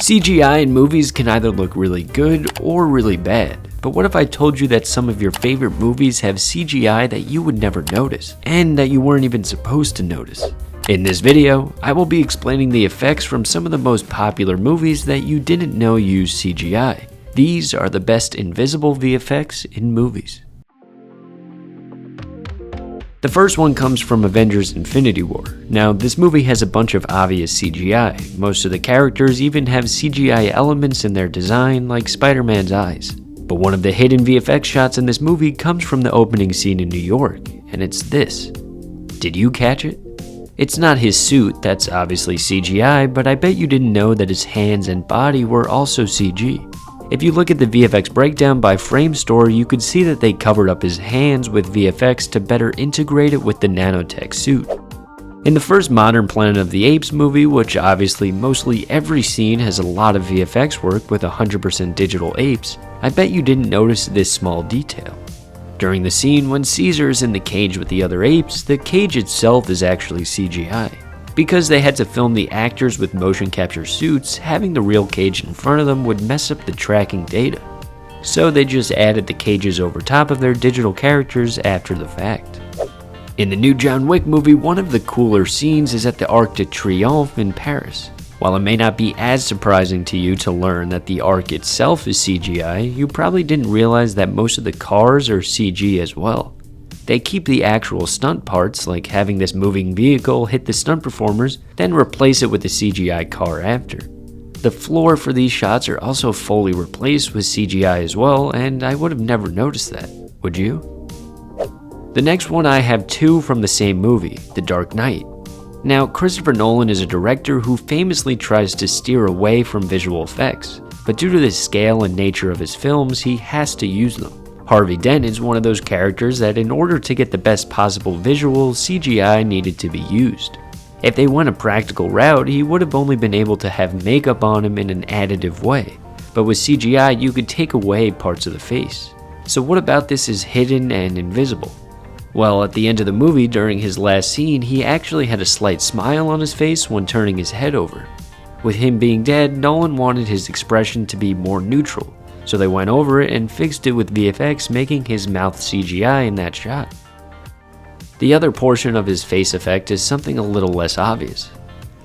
CGI in movies can either look really good or really bad. But what if I told you that some of your favorite movies have CGI that you would never notice, and that you weren't even supposed to notice? In this video, I will be explaining the effects from some of the most popular movies that you didn't know use CGI. These are the best invisible VFX in movies. The first one comes from Avengers: Infinity War. Now, this movie has a bunch of obvious CGI. Most of the characters even have CGI elements in their design, like Spider-Man's eyes. But one of the hidden VFX shots in this movie comes from the opening scene in New York, and it's this. Did you catch it? It's not his suit, that's obviously CGI, but I bet you didn't know that his hands and body were also CG. If you look at the VFX breakdown by frame store, you could see that they covered up his hands with VFX to better integrate it with the nanotech suit. In the first modern Planet of the Apes movie, which obviously mostly every scene has a lot of VFX work with 100% digital apes, I bet you didn't notice this small detail. During the scene when Caesar is in the cage with the other apes, the cage itself is actually CGI. Because they had to film the actors with motion capture suits, having the real cage in front of them would mess up the tracking data. So they just added the cages over top of their digital characters after the fact. In the new John Wick movie, one of the cooler scenes is at the Arc de Triomphe in Paris. While it may not be as surprising to you to learn that the Arc itself is CGI, you probably didn't realize that most of the cars are CG as well. They keep the actual stunt parts, like having this moving vehicle hit the stunt performers, then replace it with the CGI car after. The floor for these shots are also fully replaced with CGI as well, and I would have never noticed that, would you? The next one I have two from the same movie, The Dark Knight. Now, Christopher Nolan is a director who famously tries to steer away from visual effects, but due to the scale and nature of his films, he has to use them. Harvey Dent is one of those characters that in order to get the best possible visuals, CGI needed to be used. If they went a practical route, he would have only been able to have makeup on him in an additive way, but with CGI you could take away parts of the face. So what about this is hidden and invisible? Well, at the end of the movie during his last scene, he actually had a slight smile on his face when turning his head over. With him being dead, Nolan wanted his expression to be more neutral. So they went over it and fixed it with VFX, making his mouth CGI in that shot. The other portion of his face effect is something a little less obvious.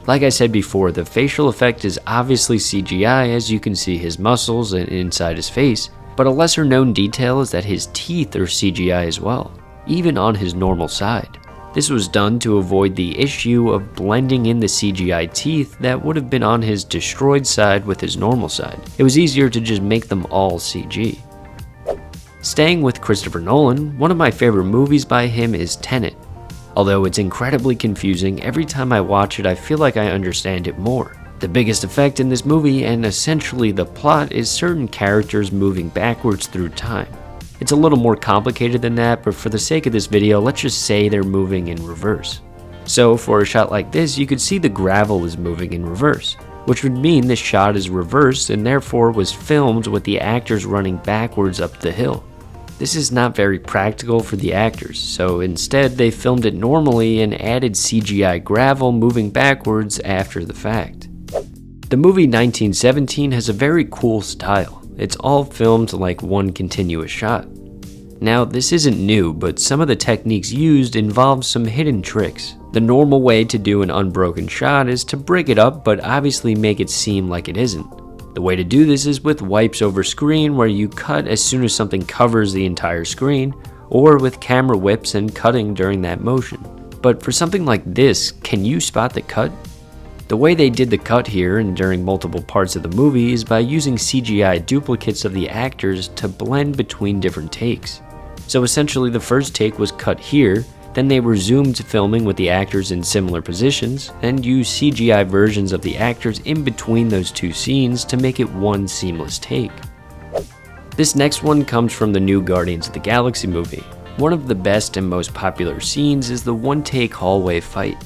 Like I said before, the facial effect is obviously CGI as you can see his muscles and inside his face, but a lesser known detail is that his teeth are CGI as well, even on his normal side. This was done to avoid the issue of blending in the CGI teeth that would have been on his destroyed side with his normal side. It was easier to just make them all CG. Staying with Christopher Nolan, one of my favorite movies by him is Tenet. Although it's incredibly confusing, every time I watch it I feel like I understand it more. The biggest effect in this movie, and essentially the plot, is certain characters moving backwards through time. It's a little more complicated than that, but for the sake of this video, let's just say they're moving in reverse. So for a shot like this, you could see the gravel is moving in reverse, which would mean this shot is reversed and therefore was filmed with the actors running backwards up the hill. This is not very practical for the actors, so instead they filmed it normally and added CGI gravel moving backwards after the fact. The movie 1917 has a very cool style. It's all filmed like one continuous shot. Now, this isn't new, but some of the techniques used involve some hidden tricks. The normal way to do an unbroken shot is to break it up, but obviously make it seem like it isn't. The way to do this is with wipes over screen, where you cut as soon as something covers the entire screen, or with camera whips and cutting during that motion. But for something like this, can you spot the cut? The way they did the cut here and during multiple parts of the movie is by using CGI duplicates of the actors to blend between different takes. So essentially the first take was cut here, then they resumed filming with the actors in similar positions, and used CGI versions of the actors in between those two scenes to make it one seamless take. This next one comes from the new Guardians of the Galaxy movie. One of the best and most popular scenes is the one-take hallway fight.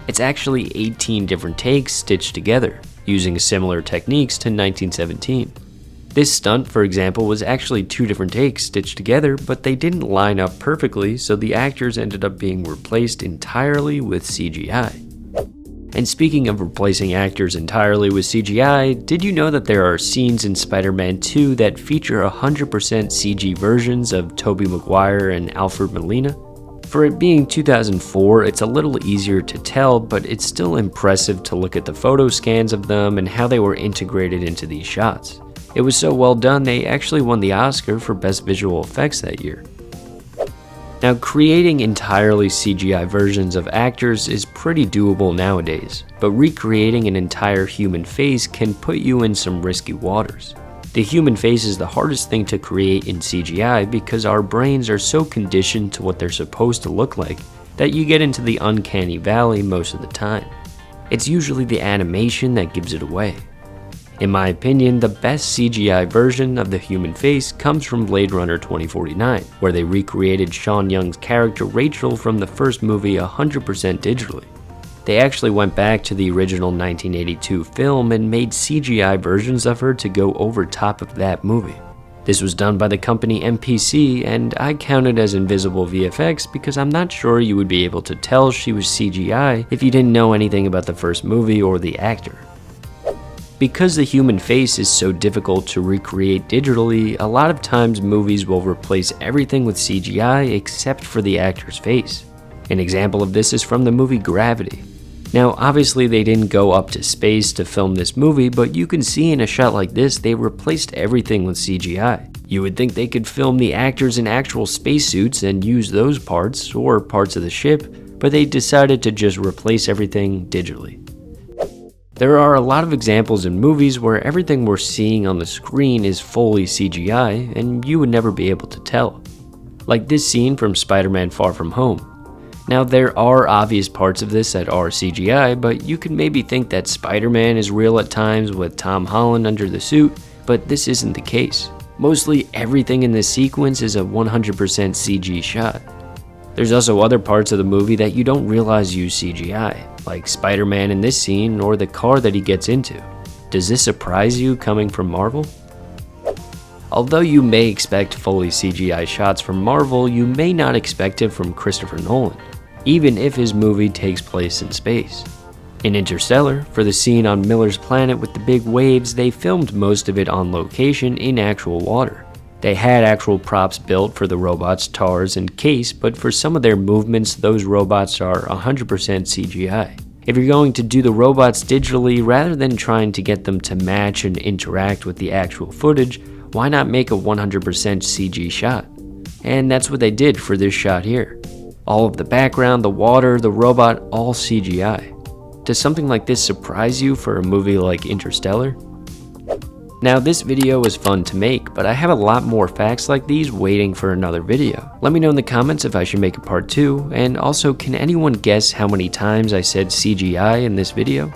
It's actually 18 different takes stitched together, using similar techniques to 1917. This stunt, for example, was actually 2 different takes stitched together, but they didn't line up perfectly, so the actors ended up being replaced entirely with CGI. And speaking of replacing actors entirely with CGI, did you know that there are scenes in Spider-Man 2 that feature 100% CG versions of Tobey Maguire and Alfred Molina? For it being 2004, it's a little easier to tell, but it's still impressive to look at the photo scans of them and how they were integrated into these shots. It was so well done, they actually won the Oscar for Best Visual Effects that year. Now, creating entirely CGI versions of actors is pretty doable nowadays, but recreating an entire human face can put you in some risky waters. The human face is the hardest thing to create in CGI because our brains are so conditioned to what they're supposed to look like that you get into the uncanny valley most of the time. It's usually the animation that gives it away. In my opinion, the best CGI version of the human face comes from Blade Runner 2049, where they recreated Sean Young's character Rachel from the first movie 100% digitally. They actually went back to the original 1982 film and made CGI versions of her to go over top of that movie. This was done by the company MPC, and I count it as invisible VFX because I'm not sure you would be able to tell she was CGI if you didn't know anything about the first movie or the actor. Because the human face is so difficult to recreate digitally, a lot of times movies will replace everything with CGI except for the actor's face. An example of this is from the movie Gravity. Now, obviously they didn't go up to space to film this movie, but you can see in a shot like this, they replaced everything with CGI. You would think they could film the actors in actual spacesuits and use those parts, or parts of the ship, but they decided to just replace everything digitally. There are a lot of examples in movies where everything we're seeing on the screen is fully CGI, and you would never be able to tell. Like this scene from Spider-Man Far From Home. Now, there are obvious parts of this that are CGI, but you could maybe think that Spider-Man is real at times with Tom Holland under the suit, but this isn't the case. Mostly everything in this sequence is a 100% CG shot. There's also other parts of the movie that you don't realize use CGI, like Spider-Man in this scene or the car that he gets into. Does this surprise you coming from Marvel? Although you may expect fully CGI shots from Marvel, you may not expect it from Christopher Nolan, even if his movie takes place in space. In Interstellar, for the scene on Miller's planet with the big waves, they filmed most of it on location in actual water. They had actual props built for the robots Tars and Case, but for some of their movements, those robots are 100% CGI. If you're going to do the robots digitally, rather than trying to get them to match and interact with the actual footage, why not make a 100% CG shot? And that's what they did for this shot here. All of the background, the water, the robot, all CGI. Does something like this surprise you for a movie like Interstellar? Now, this video was fun to make, but I have a lot more facts like these waiting for another video. Let me know in the comments if I should make a part 2, and also, can anyone guess how many times I said CGI in this video?